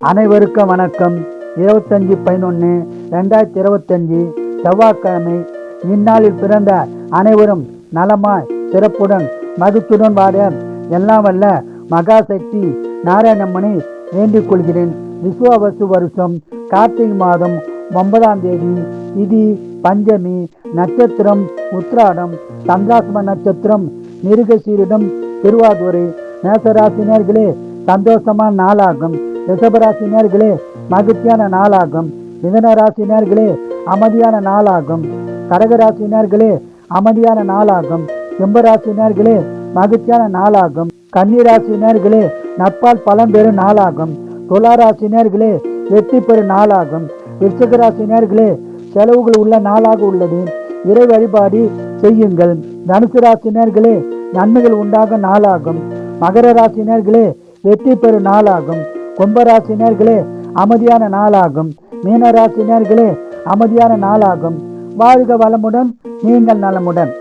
அனைவருக்கும் வணக்கம். 25/11/2025 செவ்வாய்க்கிழமை. இந்நாளில் பிறந்த அனைவரும் நலமாய் சிறப்புடன் மகிழ்ச்சியுடன் வாட எல்லாம் வல்ல மகாசக்தி நாராயணம்மனை வேண்டிக் கொள்கிறேன். விசுவாவசு வருஷம் கார்த்திகை மாதம் 9ஆம் தேதி, திதி பஞ்சமி, நட்சத்திரம் உத்திராடம், சந்திராசிரம நட்சத்திரம் மிருகசீரிடம், திருவாதுரை. மேசராசினியர்களே, சந்தோஷமான நாளாகும். ரிஷபராசினியர்களே, மகிழ்ச்சியான நாளாகும். மிதனராசினியர்களே, அமைதியான நாளாகும். கடகராசினியர்களே, அமைதியான நாளாகும். சிம்மராசினியர்களே, மகிழ்ச்சியான நாளாகும். கன்னிராசினியர்களே, நட்பால் பலம் பெறும் நாளாகும். துளாராசினியர்களே, வெற்றி பெறும் நாளாகும். விருச்சிகராசினியர்களே, செலவுகள் உள்ள நாளாக உள்ளது. இறை வழிபாடு செய்யுங்கள். தனுசு ராசினியர்களே, நன்மைகள் உண்டாகும் நாளாகும். மகர ராசினியர்களே, வெற்றி பெறும் நாளாகும். கும்பராசினியர்களே, அமைதியான நாளாகும். மீனராசினியர்களே, அமைதியான நாளாகும். வாழ்க வளமுடன், நீங்கள் நலமுடன்.